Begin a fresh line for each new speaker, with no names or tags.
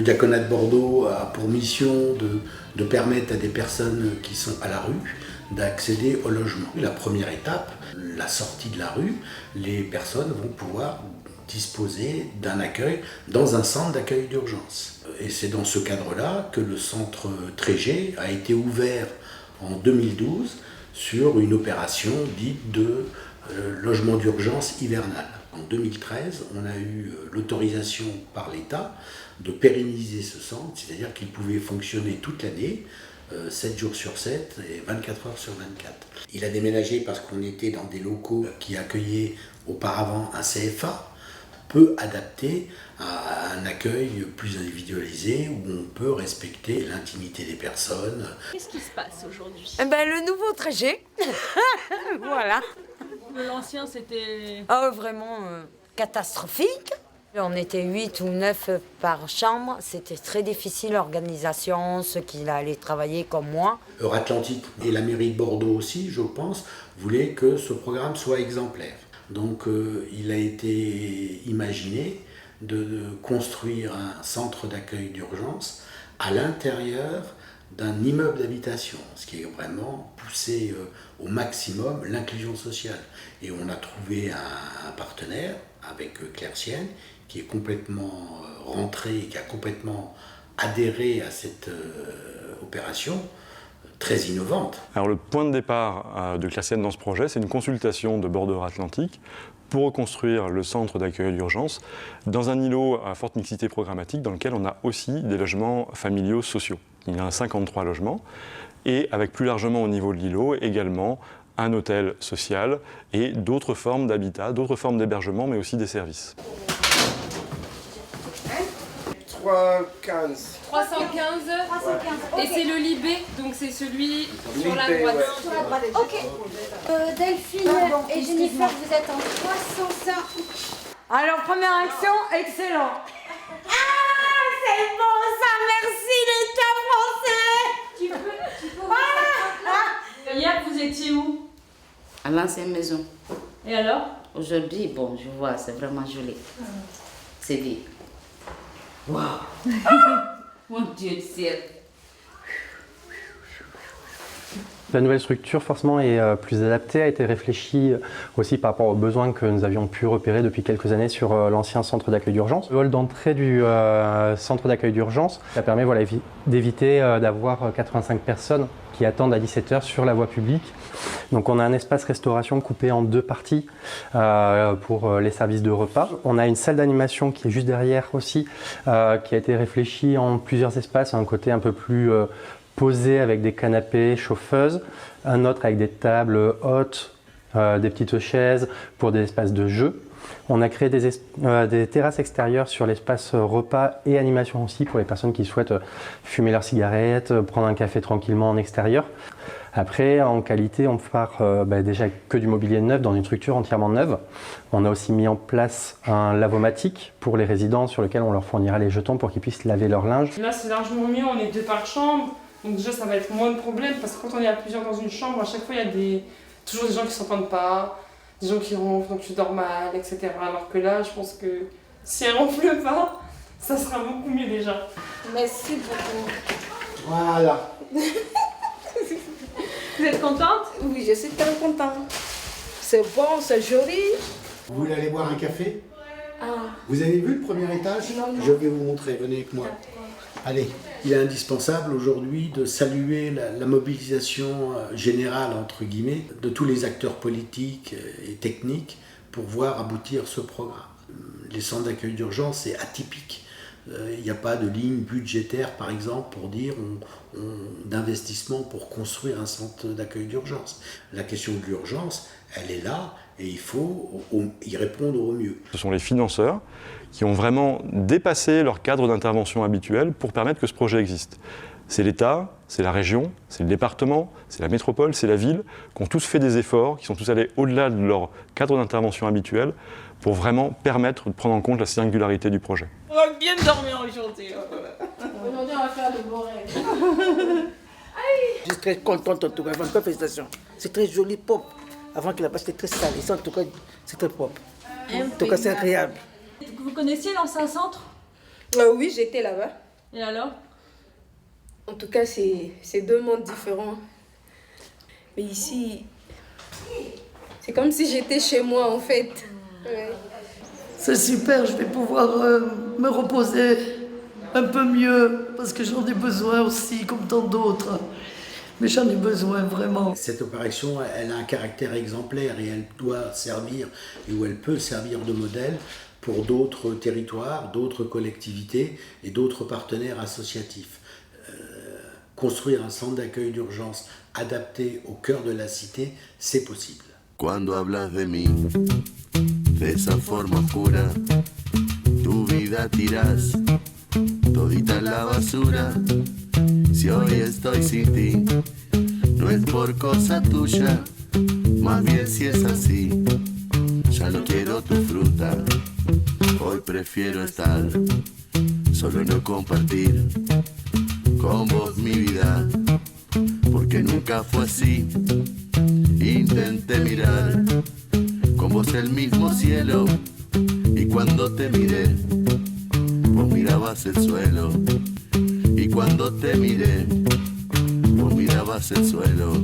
Le diaconat de Bordeaux a pour mission de permettre à des personnes qui sont à la rue d'accéder au logement. La première étape, la sortie de la rue, les personnes vont pouvoir disposer d'un accueil dans un centre d'accueil d'urgence. Et c'est dans ce cadre-là que le centre Trégé a été ouvert en 2012 sur une opération dite de logement d'urgence hivernal. En 2013, on a eu l'autorisation par l'État de pérenniser ce centre, c'est-à-dire qu'il pouvait fonctionner toute l'année, 7 jours sur 7 et 24 heures sur 24. Il a déménagé parce qu'on était dans des locaux qui accueillaient auparavant un CFA, peu adapté à un accueil plus individualisé où on peut respecter l'intimité des personnes.
Qu'est-ce qui se passe aujourd'hui?
Le nouveau Trégé, voilà.
L'ancien, c'était...
Oh, vraiment catastrophique. On était 8 ou 9 par chambre, c'était très difficile l'organisation, ceux qui allaient travailler comme moi.
Euratlantique et la mairie de Bordeaux aussi, je pense, voulaient que ce programme soit exemplaire. Donc il a été imaginé de construire un centre d'accueil d'urgence à l'intérieur d'un immeuble d'habitation, ce qui est vraiment poussé au maximum l'inclusion sociale. Et on a trouvé un partenaire avec Claire Sienne qui est complètement rentré, qui a complètement adhéré à cette opération très innovante.
Alors le point de départ de Claire Sienne dans ce projet, c'est une consultation de Bordeaux Atlantique pour reconstruire le centre d'accueil d'urgence dans un îlot à forte mixité programmatique dans lequel on a aussi des logements familiaux sociaux. Il y a 53 logements et avec plus largement au niveau de l'îlot également un hôtel social et d'autres formes d'habitat, d'autres formes d'hébergement mais aussi des services.
315.
315.
Ouais.
Et c'est le Libé, donc c'est celui sur la
Libé,
droite.
ouais.
Sur la droite. Ok. Delphine et Jennifer, vous êtes en 305.
Alors, première action, excellent. Ah, c'est bon ça, merci l'État français.
Tu peux
Hier, vous étiez où?
À l'ancienne maison.
Et alors?
Aujourd'hui, bon, je vois, c'est vraiment joli. C'est vide. Waouh! Mon Dieu du ciel!
La nouvelle structure, forcément, est plus adaptée, a été réfléchie aussi par rapport aux besoins que nous avions pu repérer depuis quelques années sur l'ancien centre d'accueil d'urgence. Le hall d'entrée du centre d'accueil d'urgence, ça permet d'éviter d'avoir 85 personnes qui attendent à 17h sur la voie publique. Donc on a un espace restauration coupé en 2 parties pour les services de repas. On a une salle d'animation qui est juste derrière aussi, qui a été réfléchie en plusieurs espaces, un côté un peu plus posé avec des canapés, chauffeuses, un autre avec des tables hautes, des petites chaises pour des espaces de jeu. On a créé des terrasses extérieures sur l'espace repas et animation aussi pour les personnes qui souhaitent fumer leurs cigarettes, prendre un café tranquillement en extérieur. Après, en qualité, on part déjà que du mobilier neuf dans une structure entièrement neuve. On a aussi mis en place un lavomatique pour les résidents sur lequel on leur fournira les jetons pour qu'ils puissent laver leur linge.
Là, c'est largement mieux, on est 2 par chambre. Donc déjà, ça va être moins de problèmes parce que quand on est à plusieurs dans une chambre, à chaque fois, il y a toujours des gens qui ne s'entendent pas, des gens qui ronflent, donc tu dors mal, etc. Alors que là, je pense que si elle ronfle pas, ça sera beaucoup mieux déjà.
Merci beaucoup.
Voilà.
Vous êtes contente?
Oui, je suis très contente. C'est bon, c'est joli.
Vous voulez aller boire un café?
Ah.
Vous avez vu le premier étage?
Non, non.
Je vais vous montrer, venez avec moi. Allez, il est indispensable aujourd'hui de saluer la mobilisation générale, entre guillemets, de tous les acteurs politiques et techniques pour voir aboutir ce programme. Les centres d'accueil d'urgence, c'est atypique. Il n'y a pas de ligne budgétaire, par exemple, pour dire d'investissement pour construire un centre d'accueil d'urgence. La question de l'urgence, elle est là et il faut y répondre au mieux.
Ce sont les financeurs qui ont vraiment dépassé leur cadre d'intervention habituel pour permettre que ce projet existe. C'est l'État, c'est la région, c'est le département, c'est la métropole, c'est la ville, qui ont tous fait des efforts, qui sont tous allés au-delà de leur cadre d'intervention habituel pour vraiment permettre de prendre en compte la singularité du projet.
On va bien dormir aujourd'hui.
Aujourd'hui, on va faire de beaux rêves.
Je suis très contente en tout cas, vraiment, félicitations. C'est très joli, pop. Avant qu'il a pas, c'était très sale. Ici, en tout cas, c'est très propre. En tout cas, c'est agréable.
Vous connaissiez l'ancien centre?
Oui, j'étais là-bas.
Et alors?
En tout cas, c'est deux mondes différents. Mais ici, c'est comme si j'étais chez moi, en fait. Ouais.
C'est super, je vais pouvoir me reposer un peu mieux, parce que j'en ai besoin aussi, comme tant d'autres. Mais j'en ai besoin vraiment.
Cette opération, elle a un caractère exemplaire et elle doit servir, et où elle peut servir de modèle pour d'autres territoires, d'autres collectivités et d'autres partenaires associatifs. Construire un centre d'accueil d'urgence adapté au cœur de la cité, c'est possible.
Cuando hablas de mí, de esa forma oscura, tu vida tiras todita en la basura. Si hoy estoy sin ti, no es por cosa tuya, más bien si es así, ya no quiero tu fruta. Hoy prefiero estar solo y no compartir con vos mi vida, porque nunca fue así. Intenté mirar con vos el mismo cielo, y cuando te miré, vos mirabas el suelo. Y cuando te miré, vos mirabas el suelo.